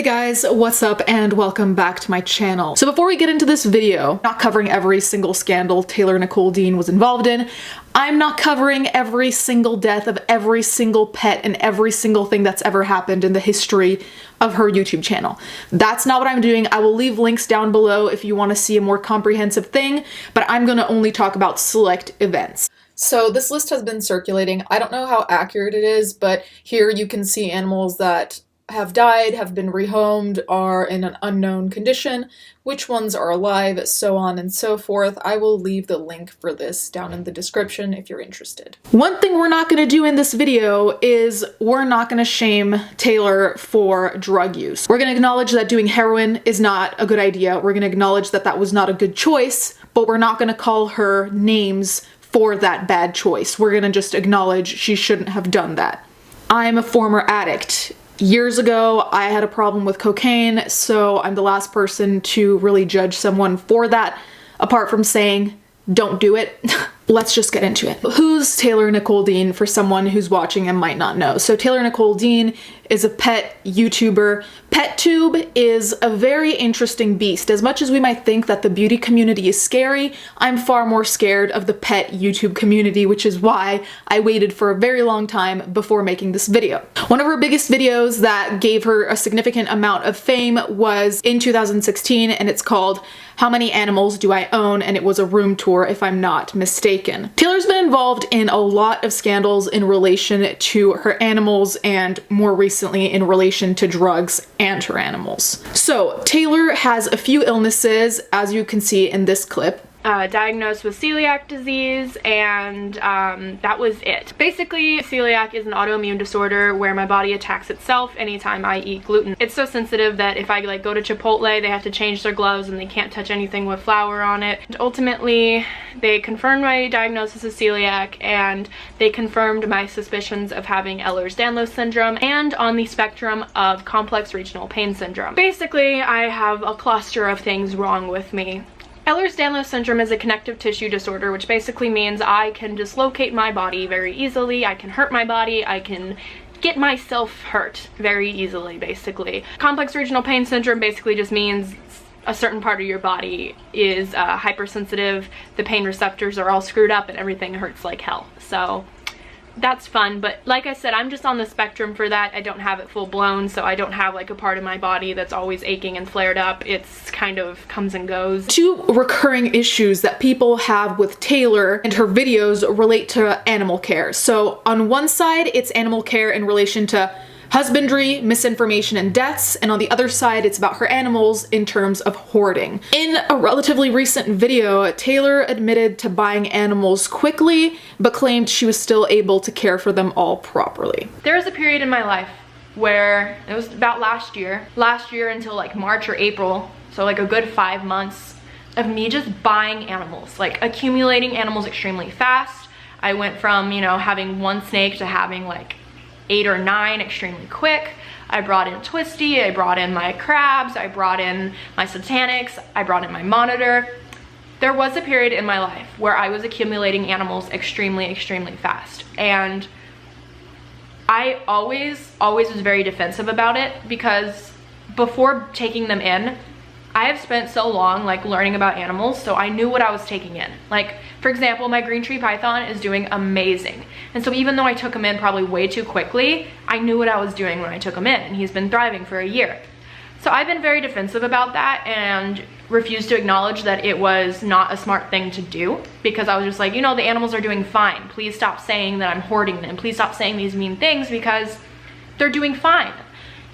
Hey guys, what's up and welcome back to my channel. So before we get into this video, not covering every single scandal Taylor Nicole Dean was involved in, I'm not covering every single death of every single pet and every single thing that's ever happened in the history of her YouTube channel. That's not what I'm doing. I will leave links down below if you want to see a more comprehensive thing, but I'm gonna only talk about select events. So this list has been circulating. I don't know how accurate it is, but here you can see animals that have died, have been rehomed, are in an unknown condition, which ones are alive, so on and so forth. I will leave the link for this down in the description if you're interested. One thing we're not going to do in this video is we're not going to shame Taylor for drug use. We're going to acknowledge that doing heroin is not a good idea. We're going to acknowledge that that was not a good choice, but we're not going to call her names for that bad choice. We're going to just acknowledge she shouldn't have done that. I'm a former addict. Years ago, I had a problem with cocaine, so I'm the last person to really judge someone for that, apart from saying, don't do it. Let's just get into it. Who's Taylor Nicole Dean for someone who's watching and might not know? So Taylor Nicole Dean is a pet YouTuber. PetTube is a very interesting beast. As much as we might think that the beauty community is scary, I'm far more scared of the pet YouTube community, which is why I waited for a very long time before making this video. One of her biggest videos that gave her a significant amount of fame was in 2016, and it's called How Many Animals Do I Own? And it was a room tour, if I'm not mistaken. Taylor's been involved in a lot of scandals in relation to her animals and more recently in relation to drugs and her animals. So Taylor has a few illnesses, as you can see in this clip. Diagnosed with celiac disease, and that was it. Basically, celiac is an autoimmune disorder where my body attacks itself anytime I eat gluten. It's so sensitive that if I go to Chipotle, they have to change their gloves and they can't touch anything with flour on it. And ultimately, they confirmed my diagnosis of celiac, and they confirmed my suspicions of having Ehlers-Danlos syndrome and on the spectrum of complex regional pain syndrome. Basically, I have a cluster of things wrong with me. Ehlers-Danlos syndrome is a connective tissue disorder, which basically means I can dislocate my body very easily, I can hurt my body, I can get myself hurt very easily, basically. Complex regional pain syndrome basically just means a certain part of your body is hypersensitive, the pain receptors are all screwed up and everything hurts like hell. So that's fun, but like I said, I'm just on the spectrum for that. I don't have it full blown, so I don't have like a part of my body that's always aching and flared up. It's kind of comes and goes. Two recurring issues that people have with Taylor and her videos relate to animal care. So on one side, it's animal care in relation to husbandry, misinformation, and deaths, and on the other side, it's about her animals in terms of hoarding. In a relatively recent video, Taylor admitted to buying animals quickly, but claimed she was still able to care for them all properly. There was a period in my life where, it was about last year until like March or April, so like a good 5 months of me just buying animals, like accumulating animals extremely fast. I went from, you know, having one snake to having like 8 or 9 extremely quick. I brought in Twisty, I brought in my crabs, I brought in my satanics, I brought in my monitor. There was a period in my life where I was accumulating animals extremely fast. And I always was very defensive about it, because before taking them in, I have spent so long like learning about animals, so I knew what I was taking in. Like, for example, my green tree python is doing amazing. And so even though I took him in probably way too quickly, I knew what I was doing when I took him in, and he's been thriving for a year. So I've been very defensive about that and refused to acknowledge that it was not a smart thing to do, because I was just like, you know, the animals are doing fine. Please stop saying that I'm hoarding them. Please stop saying these mean things, because they're doing fine.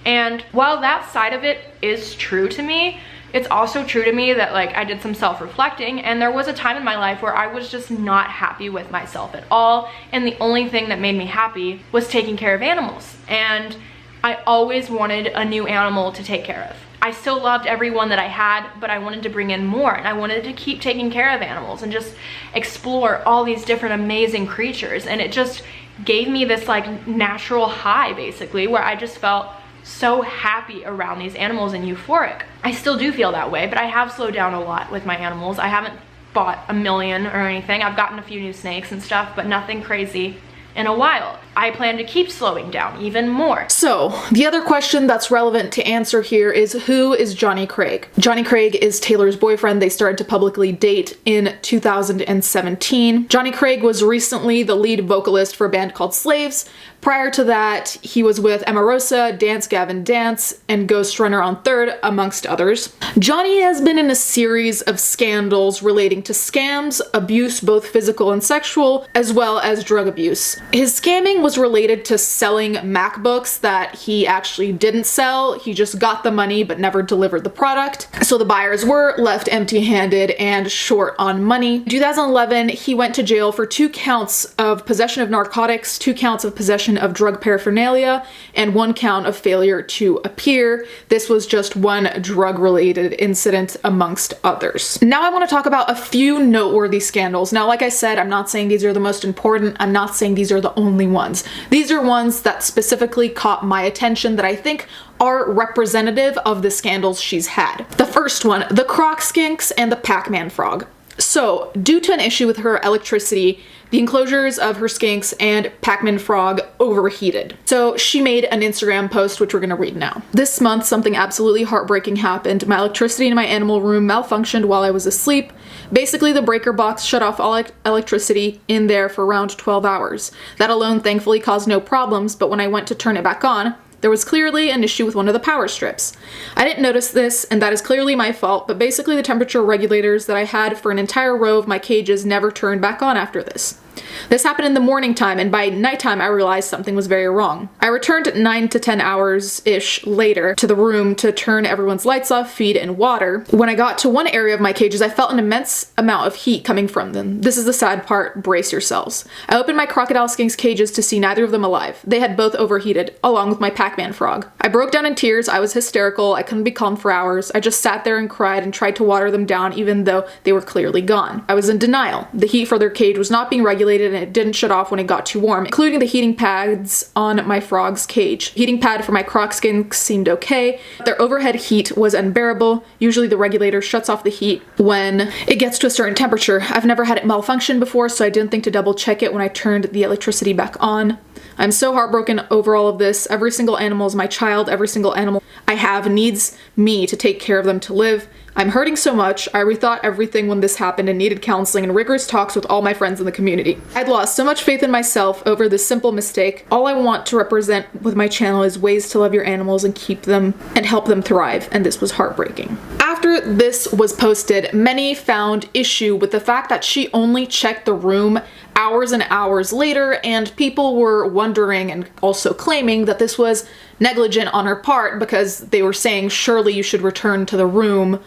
And while that side of it is true to me, it's also true to me that like I did some self-reflecting, and there was a time in my life where I was just not happy with myself at all, and the only thing that made me happy was taking care of animals. And I always wanted a new animal to take care of. I still loved everyone that I had, but I wanted to bring in more, and I wanted to keep taking care of animals and just explore all these different amazing creatures. And it just gave me this like natural high, basically, where I just felt so happy around these animals and euphoric. I still do feel that way, but I have slowed down a lot with my animals. I haven't bought a million or anything. I've gotten a few new snakes and stuff, but nothing crazy in a while. I plan to keep slowing down even more. So, the other question that's relevant to answer here is, who is Johnny Craig? Johnny Craig is Taylor's boyfriend. They started to publicly date in 2017. Johnny Craig was recently the lead vocalist for a band called Slaves. Prior to that, he was with Emarosa, Dance Gavin Dance, and Ghost Runner on Third, amongst others. Johnny has been in a series of scandals relating to scams, abuse, both physical and sexual, as well as drug abuse. His scamming was related to selling MacBooks that he actually didn't sell. He just got the money but never delivered the product. So the buyers were left empty-handed and short on money. In 2011, he went to jail for 2 counts of possession of narcotics, 2 counts of possession of drug paraphernalia, and 1 count of failure to appear. This was just one drug-related incident amongst others. Now I want to talk about a few noteworthy scandals. Now, like I said, I'm not saying these are the most important. I'm not saying these are the only ones. These are ones that specifically caught my attention that I think are representative of the scandals she's had. The first one, the Croc Skinks and the Pac-Man frog. So, due to an issue with her electricity, the enclosures of her skinks and Pac-Man frog overheated. So she made an Instagram post, which we're gonna read now. This month, something absolutely heartbreaking happened. My electricity in my animal room malfunctioned while I was asleep. Basically, the breaker box shut off all electricity in there for around 12 hours. That alone thankfully caused no problems, but when I went to turn it back on, there was clearly an issue with one of the power strips. I didn't notice this, and that is clearly my fault, but basically the temperature regulators that I had for an entire row of my cages never turned back on after this. This happened in the morning time, and by nighttime I realized something was very wrong. I returned 9 to 10 hours-ish later to the room to turn everyone's lights off, feed, and water. When I got to one area of my cages, I felt an immense amount of heat coming from them. This is the sad part, brace yourselves. I opened my crocodile skinks cages to see neither of them alive. They had both overheated, along with my Pac-Man frog. I broke down in tears, I was hysterical, I couldn't be calm for hours. I just sat there and cried and tried to water them down even though they were clearly gone. I was in denial. The heat for their cage was not being regulated and it didn't shut off when it got too warm, including the heating pads on my frog's cage. Heating pad for my croc skin seemed okay. Their overhead heat was unbearable. Usually the regulator shuts off the heat when it gets to a certain temperature. I've never had it malfunction before, so I didn't think to double check it when I turned the electricity back on. I'm so heartbroken over all of this. Every single animal is my child. Every single animal I have needs me to take care of them to live. I'm hurting so much. I rethought everything when this happened and needed counseling and rigorous talks with all my friends in the community. I'd lost so much faith in myself over this simple mistake. All I want to represent with my channel is ways to love your animals and keep them and help them thrive, and this was heartbreaking. After this was posted, many found issue with the fact that she only checked the room hours and hours later, and people were wondering and also claiming that this was negligent on her part because they were saying surely you should return to the room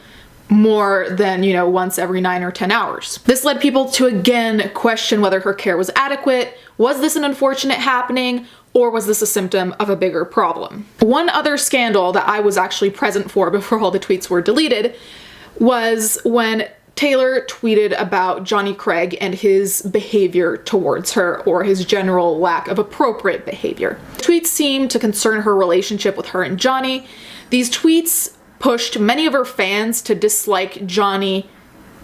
more than, once every 9 or 10 hours. This led people to again question whether her care was adequate. Was this an unfortunate happening, or was this a symptom of a bigger problem? One other scandal that I was actually present for before all the tweets were deleted was when Taylor tweeted about Johnny Craig and his behavior towards her, or his general lack of appropriate behavior. The tweets seemed to concern her relationship with her and Johnny. These tweets pushed many of her fans to dislike Johnny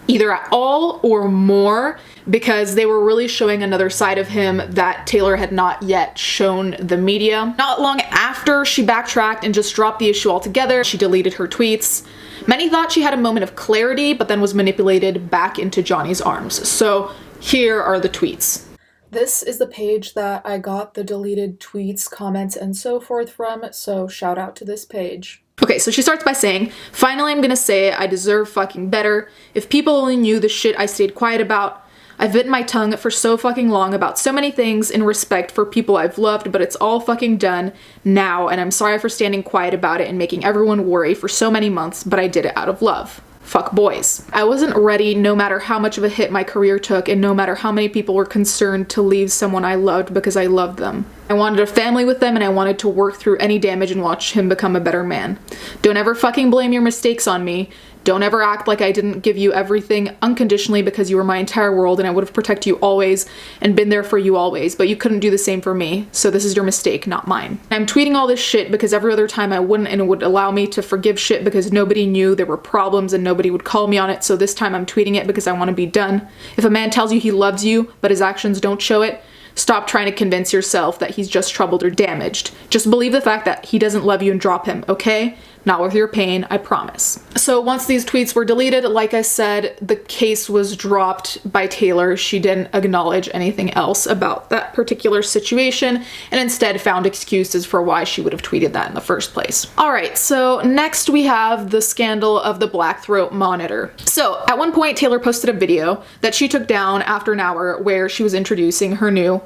either at all or more because they were really showing another side of him that Taylor had not yet shown the media. Not long after she backtracked and just dropped the issue altogether, she deleted her tweets. Many thought she had a moment of clarity, but then was manipulated back into Johnny's arms. So here are the tweets. This is the page that I got the deleted tweets, comments, and so forth from, so shout out to this page. Okay, so she starts by saying, "Finally, I'm gonna say it, I deserve fucking better. If people only knew the shit I stayed quiet about. I've bitten my tongue for so fucking long about so many things in respect for people I've loved, but it's all fucking done now, and I'm sorry for standing quiet about it and making everyone worry for so many months, but I did it out of love. Fuck boys. I wasn't ready no matter how much of a hit my career took and no matter how many people were concerned to leave someone I loved because I loved them. I wanted a family with them and I wanted to work through any damage and watch him become a better man. Don't ever fucking blame your mistakes on me. Don't ever act like I didn't give you everything unconditionally because you were my entire world and I would have protected you always and been there for you always, but you couldn't do the same for me, so this is your mistake, not mine. I'm tweeting all this shit because every other time I wouldn't, and it would allow me to forgive shit because nobody knew there were problems and nobody would call me on it, so this time I'm tweeting it because I want to be done. If a man tells you he loves you, but his actions don't show it, Stop trying to convince yourself that he's just troubled or damaged. Just believe the fact that he doesn't love you and drop him, okay? Not with your pain, I promise. So once these tweets were deleted, like I said, the case was dropped by Taylor. She didn't acknowledge anything else about that particular situation and instead found excuses for why she would have tweeted that in the first place. All right, so next we have the scandal of the black throat monitor. So at one point, Taylor posted a video that she took down after an hour where she was introducing her new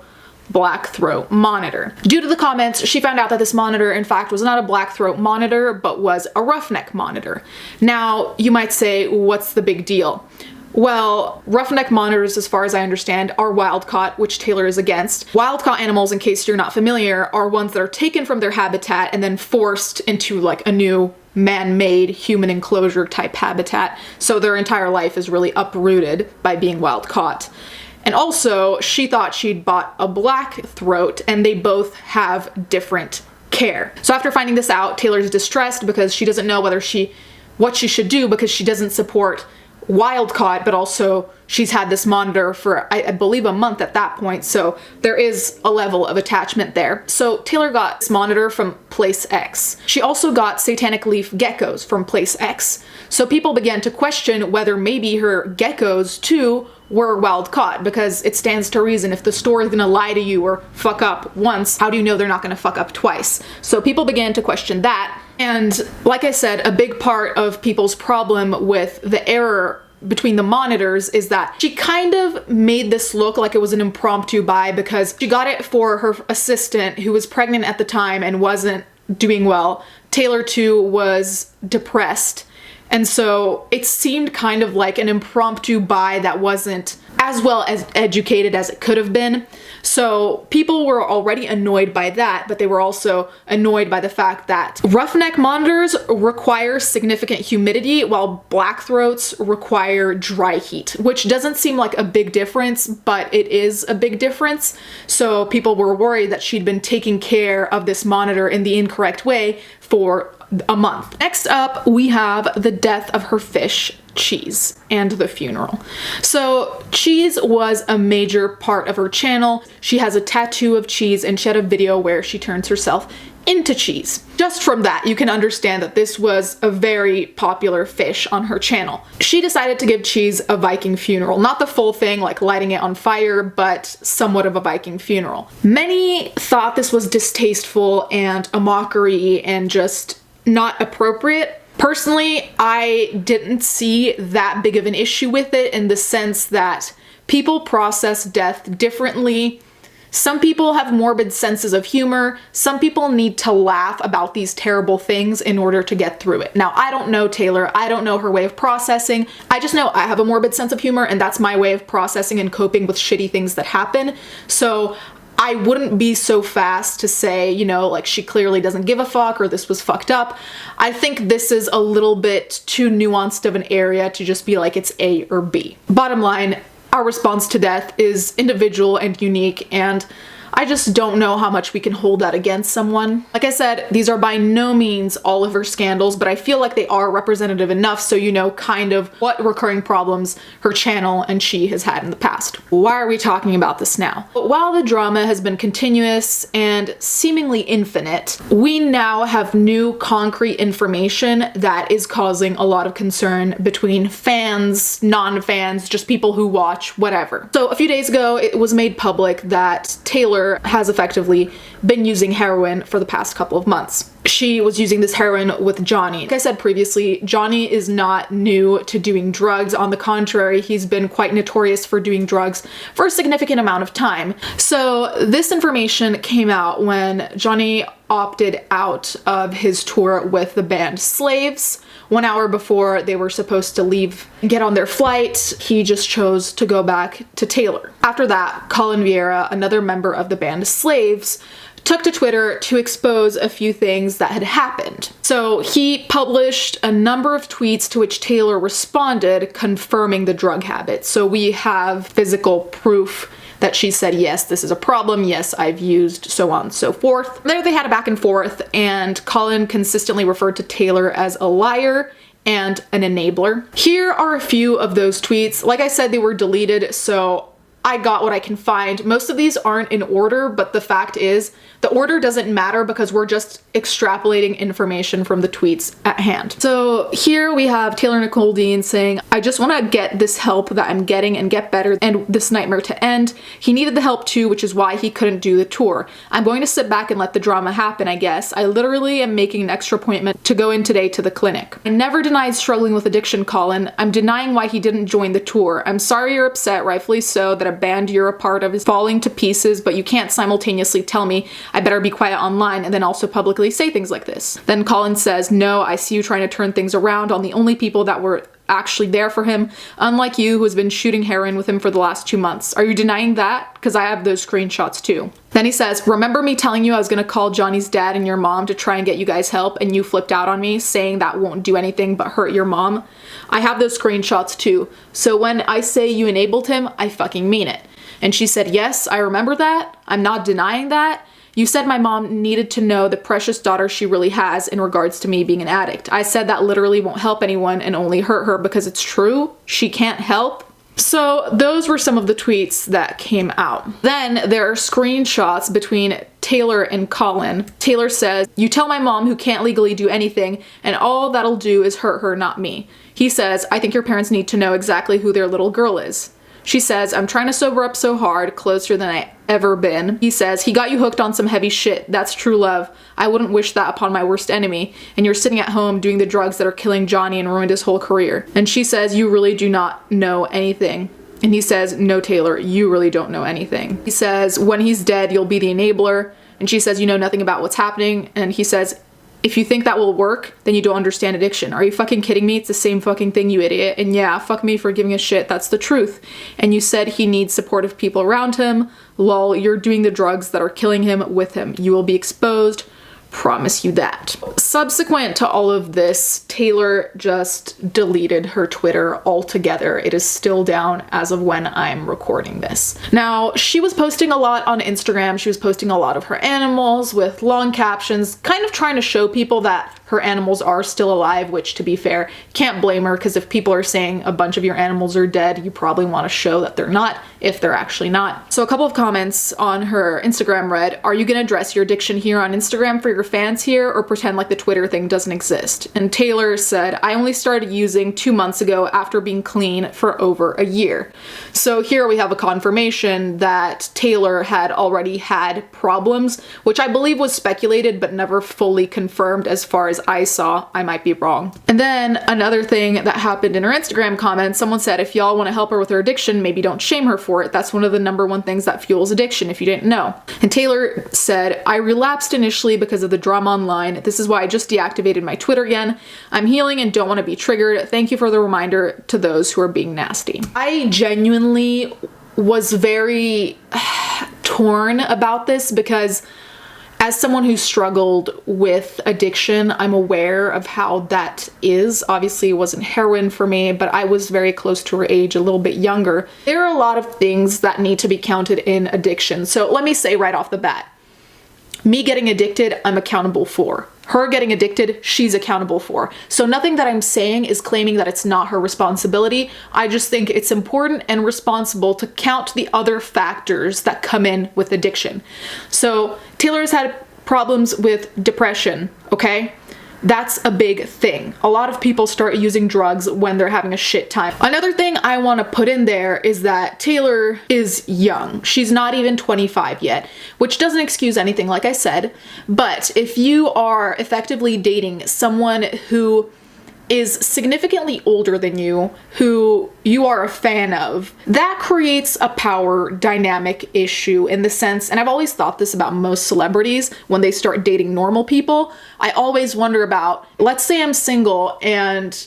black throat monitor. Due to the comments, she found out that this monitor in fact was not a black throat monitor, but was a roughneck monitor. Now, you might say, what's the big deal? Well, roughneck monitors, as far as I understand, are wild-caught, which Taylor is against. Wild-caught animals, in case you're not familiar, are ones that are taken from their habitat and then forced into like a new man-made human enclosure type habitat. So their entire life is really uprooted by being wild-caught. And also, she thought she'd bought a black throat, and they both have different care. So after finding this out, Taylor's distressed because she doesn't know what she should do, because she doesn't support wild-caught, but also she's had this monitor for, I believe, a month at that point, so there is a level of attachment there. So Taylor got this monitor from Place X. She also got satanic leaf geckos from Place X. So people began to question whether maybe her geckos, too, were wild caught, because it stands to reason if the store is gonna lie to you or fuck up once, how do you know they're not gonna fuck up twice? So people began to question that. And like I said, a big part of people's problem with the error between the monitors is that she kind of made this look like it was an impromptu buy, because she got it for her assistant who was pregnant at the time and wasn't doing well. Taylor too was depressed. And so it seemed kind of like an impromptu buy that wasn't as well as educated as it could have been. So people were already annoyed by that, but they were also annoyed by the fact that roughneck monitors require significant humidity while black throats require dry heat, which doesn't seem like a big difference, but it is a big difference. So people were worried that she'd been taking care of this monitor in the incorrect way for a month. Next up, we have the death of her fish, Cheese, and the funeral. So Cheese was a major part of her channel. She has a tattoo of Cheese, and she had a video where she turns herself into Cheese. Just from that, you can understand that this was a very popular fish on her channel. She decided to give Cheese a Viking funeral. Not the full thing, like lighting it on fire, but somewhat of a Viking funeral. Many thought this was distasteful and a mockery and just not appropriate. Personally, I didn't see that big of an issue with it, in the sense that people process death differently. Some people have morbid senses of humor. Some people need to laugh about these terrible things in order to get through it. Now, I don't know Taylor. I don't know her way of processing. I just know I have a morbid sense of humor, and that's my way of processing and coping with shitty things that happen. So I wouldn't be so fast to say, you know, like, she clearly doesn't give a fuck or this was fucked up. I think this is a little bit too nuanced of an area to just be like it's A or B. Bottom line, our response to death is individual and unique, and I just don't know how much we can hold that against someone. Like I said, these are by no means all of her scandals, but I feel like they are representative enough so you know kind of what recurring problems her channel and she has had in the past. Why are we talking about this now? But while the drama has been continuous and seemingly infinite, we now have new concrete information that is causing a lot of concern between fans, non-fans, just people who watch, whatever. So a few days ago, it was made public that Taylor has effectively been using heroin for the past couple of months. She was using this heroin with Johnny. Like I said previously, Johnny is not new to doing drugs. On the contrary, he's been quite notorious for doing drugs for a significant amount of time. So this information came out when Johnny opted out of his tour with the band Slaves. 1 hour before they were supposed to leave and get on their flight, he just chose to go back to Taylor. After that, Colin Vieira, another member of the band Slaves, took to Twitter to expose a few things that had happened. So he published a number of tweets to which Taylor responded, confirming the drug habit. So we have physical proof that she said, yes, this is a problem, yes, I've used, so on and so forth. There they had a back and forth, and Colin consistently referred to Taylor as a liar and an enabler. Here are a few of those tweets. Like I said, they were deleted, so I got what I can find. Most of these aren't in order, but the fact is the order doesn't matter because we're just extrapolating information from the tweets at hand. So here we have Taylor Nicole Dean saying, I just want to get this help that I'm getting and get better and this nightmare to end. He needed the help too, which is why he couldn't do the tour. I'm going to sit back and let the drama happen, I guess. I literally am making an extra appointment to go in today to the clinic. I never denied struggling with addiction, Colin. I'm denying why he didn't join the tour. I'm sorry you're upset, rightfully so, that a band you're a part of is falling to pieces, but you can't simultaneously tell me I better be quiet online and then also publicly say things like this. Then Colin says, no, I see you trying to turn things around on the only people that were actually there for him, unlike you who has been shooting heroin with him for the last 2 months. Are you denying that? Because I have those screenshots too. Then he says, remember me telling you I was gonna call Johnny's dad and your mom to try and get you guys help and you flipped out on me saying that won't do anything but hurt your mom? I have those screenshots too. So when I say you enabled him, I fucking mean it. And she said, yes, I remember that. I'm not denying that. You said my mom needed to know the precious daughter she really has in regards to me being an addict. I said that literally won't help anyone and only hurt her because it's true. She can't help. So those were some of the tweets that came out. Then there are screenshots between Taylor and Colin. Taylor says, you tell my mom who can't legally do anything and all that'll do is hurt her, not me. He says, I think your parents need to know exactly who their little girl is. She says, I'm trying to sober up so hard, closer than I ever been. He says, he got you hooked on some heavy shit. That's true love. I wouldn't wish that upon my worst enemy. And you're sitting at home doing the drugs that are killing Johnny and ruined his whole career. And she says, you really do not know anything. And he says, no, Taylor, you really don't know anything. He says, when he's dead, you'll be the enabler. And she says, you know nothing about what's happening. And he says, if you think that will work, then you don't understand addiction. Are you fucking kidding me? It's the same fucking thing, you idiot. And yeah, fuck me for giving a shit. That's the truth. And you said he needs supportive people around him. Lol, you're doing the drugs that are killing him with him. You will be exposed. Promise you that. Subsequent to all of this, Taylor just deleted her Twitter altogether. It is still down as of when I'm recording this. Now, she was posting a lot on Instagram. She was posting a lot of her animals with long captions, kind of trying to show people that her animals are still alive, which, to be fair, can't blame her, because if people are saying a bunch of your animals are dead, you probably want to show that they're not, if they're actually not. So a couple of comments on her Instagram read, are you gonna address your addiction here on Instagram for your fans here, or pretend like the Twitter thing doesn't exist? And Taylor said, I only started using 2 months ago after being clean for over a year. So here we have a confirmation that Taylor had already had problems, which I believe was speculated but never fully confirmed as far as I saw. I might be wrong. And then another thing that happened in her Instagram comments, someone said, if y'all want to help her with her addiction, maybe don't shame her for it. That's one of the #1 things that fuels addiction, if you didn't know. And Taylor said, I relapsed initially because of the drama online. This is why I just deactivated my Twitter again. I'm healing and don't want to be triggered. Thank you for the reminder to those who are being nasty. I genuinely was very torn about this because as someone who struggled with addiction, I'm aware of how that is. Obviously, it wasn't heroin for me, but I was very close to her age, a little bit younger. There are a lot of things that need to be counted in addiction. So let me say right off the bat, me getting addicted, I'm accountable for. Her getting addicted, she's accountable for. So nothing that I'm saying is claiming that it's not her responsibility. I just think it's important and responsible to count the other factors that come in with addiction. So Taylor has had problems with depression, okay? That's a big thing. A lot of people start using drugs when they're having a shit time. Another thing I want to put in there is that Taylor is young. She's not even 25 yet, which doesn't excuse anything, like I said. But if you are effectively dating someone who is significantly older than you, who you are a fan of, that creates a power dynamic issue in the sense, and I've always thought this about most celebrities when they start dating normal people. I always wonder about, let's say I'm single and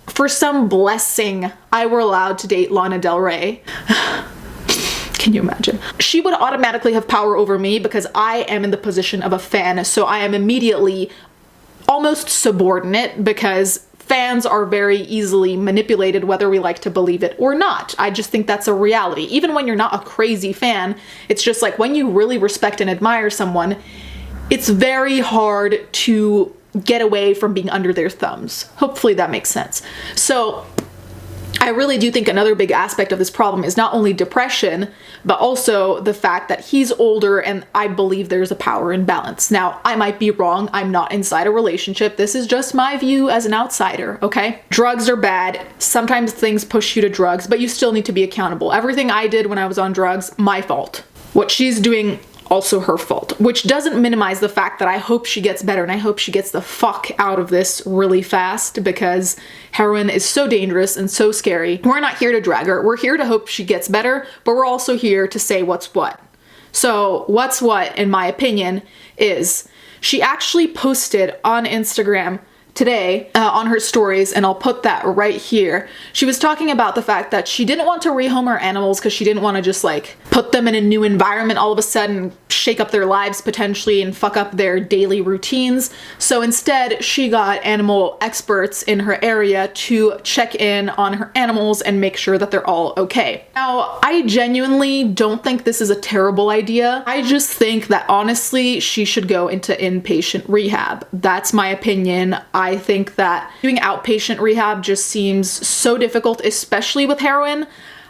for some blessing I were allowed to date Lana Del Rey. Can you imagine? She would automatically have power over me because I am in the position of a fan, so I am immediately almost subordinate because fans are very easily manipulated whether we like to believe it or not. I just think that's a reality. Even when you're not a crazy fan, it's just like when you really respect and admire someone, it's very hard to get away from being under their thumbs. Hopefully that makes sense. So I really do think another big aspect of this problem is not only depression, but also the fact that he's older, and I believe there's a power imbalance. Now, I might be wrong. I'm not inside a relationship. This is just my view as an outsider, okay? Drugs are bad. Sometimes things push you to drugs, but you still need to be accountable. Everything I did when I was on drugs, my fault. What she's doing, also her fault, which doesn't minimize the fact that I hope she gets better and I hope she gets the fuck out of this really fast, because heroin is so dangerous and so scary. We're not here to drag her. We're here to hope she gets better, but we're also here to say what's what. So what's what, in my opinion, is she actually posted on Instagram today on her stories, and I'll put that right here. She was talking about the fact that she didn't want to rehome her animals because she didn't want to just like put them in a new environment all of a sudden, shake up their lives potentially and fuck up their daily routines. So instead she got animal experts in her area to check in on her animals and make sure that they're all okay. Now, I genuinely don't think this is a terrible idea. I just think that honestly she should go into inpatient rehab. That's my opinion. I think that doing outpatient rehab just seems so difficult, especially with heroin.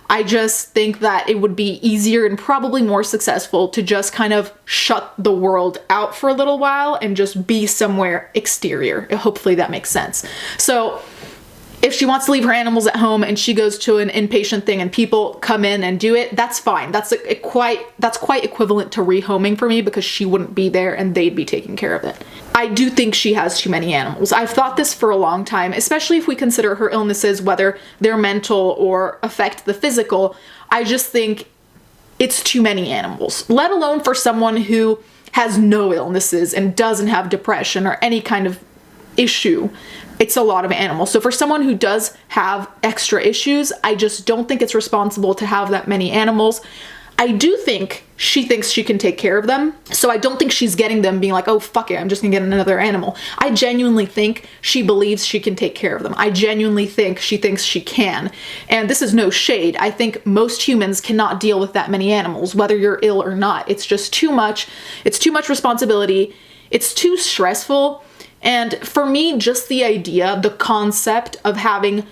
I just think that it would be easier and probably more successful to just kind of shut the world out for a little while and just be somewhere exterior. Hopefully that makes sense. So if she wants to leave her animals at home and she goes to an inpatient thing and people come in and do it, that's fine. That's quite equivalent to rehoming for me, because she wouldn't be there and they'd be taking care of it. I do think she has too many animals. I've thought this for a long time, especially if we consider her illnesses, whether they're mental or affect the physical. I just think it's too many animals, let alone for someone who has no illnesses and doesn't have depression or any kind of issue. It's a lot of animals. So for someone who does have extra issues, I just don't think it's responsible to have that many animals. I do think she thinks she can take care of them. So I don't think she's getting them being like, oh, fuck it, I'm just gonna get another animal. I genuinely think she believes she can take care of them. I genuinely think she thinks she can. And this is no shade. I think most humans cannot deal with that many animals, whether you're ill or not. It's just too much. It's too much responsibility. It's too stressful. And for me, just the idea, the concept of having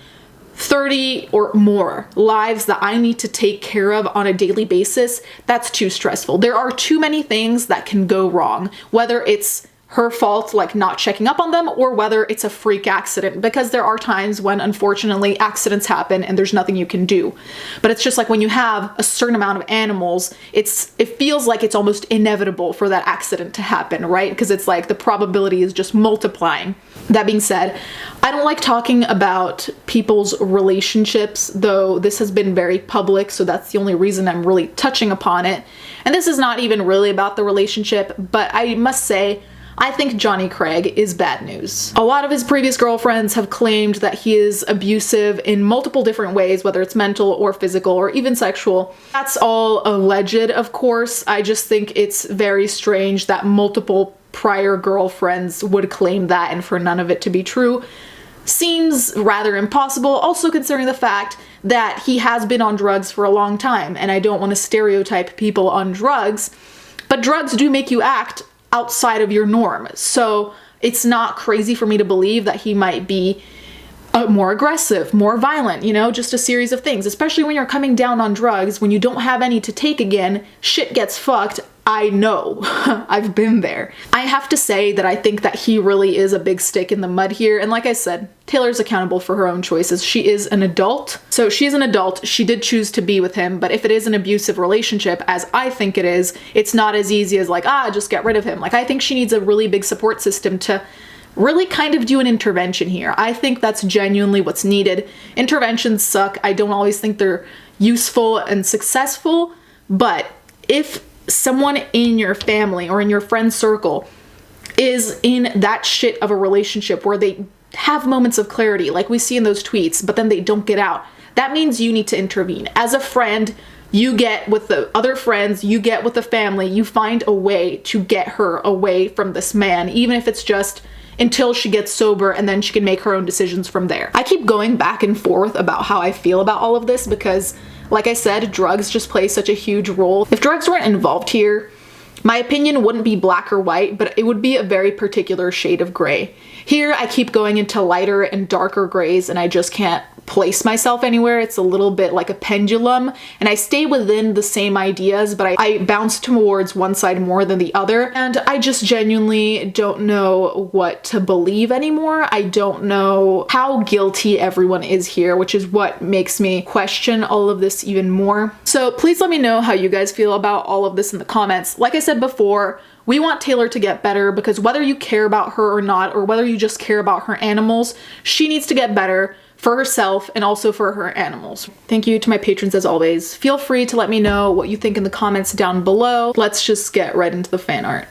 30 or more lives that I need to take care of on a daily basis, that's too stressful. There are too many things that can go wrong, whether it's her fault, like not checking up on them, or whether it's a freak accident, because there are times when unfortunately accidents happen and there's nothing you can do. But it's just like when you have a certain amount of animals, it feels like it's almost inevitable for that accident to happen, right? Because it's like the probability is just multiplying. That being said, I don't like talking about people's relationships, though this has been very public, so that's the only reason I'm really touching upon it. And this is not even really about the relationship, but I must say, I think Johnny Craig is bad news. A lot of his previous girlfriends have claimed that he is abusive in multiple different ways, whether it's mental or physical or even sexual. That's all alleged, of course. I just think it's very strange that multiple prior girlfriends would claim that, and for none of it to be true seems rather impossible, also considering the fact that he has been on drugs for a long time. And I don't want to stereotype people on drugs, but drugs do make you act outside of your norm. So it's not crazy for me to believe that he might be more aggressive, more violent, you know, just a series of things. Especially when you're coming down on drugs, when you don't have any to take again, shit gets fucked. I know. I've been there. I have to say that I think that he really is a big stick in the mud here. And like I said, Taylor's accountable for her own choices. She is an adult. So she's an adult. She did choose to be with him. But if it is an abusive relationship, as I think it is, it's not as easy as like, just get rid of him. Like, I think she needs a really big support system to really kind of do an intervention here. I think that's genuinely what's needed. Interventions suck. I don't always think they're useful and successful, but if someone in your family or in your friend circle is in that shit of a relationship where they have moments of clarity, like we see in those tweets, but then they don't get out, that means you need to intervene. As a friend, you get with the other friends, you get with the family, you find a way to get her away from this man, even if it's just until she gets sober, and then she can make her own decisions from there. I keep going back and forth about how I feel about all of this because, like I said, drugs just play such a huge role. If drugs weren't involved here, my opinion wouldn't be black or white, but it would be a very particular shade of gray. Here, I keep going into lighter and darker grays, and I just can't place myself anywhere. It's a little bit like a pendulum, and I stay within the same ideas, but I bounce towards one side more than the other, and I just genuinely don't know what to believe anymore. I don't know how guilty everyone is here, which is what makes me question all of this even more. So please let me know how you guys feel about all of this in the comments. Like I said before, we want Taylor to get better, because whether you care about her or not, or whether you just care about her animals, she needs to get better for herself and also for her animals. Thank you to my patrons as always. Feel free to let me know what you think in the comments down below. Let's just get right into the fan art.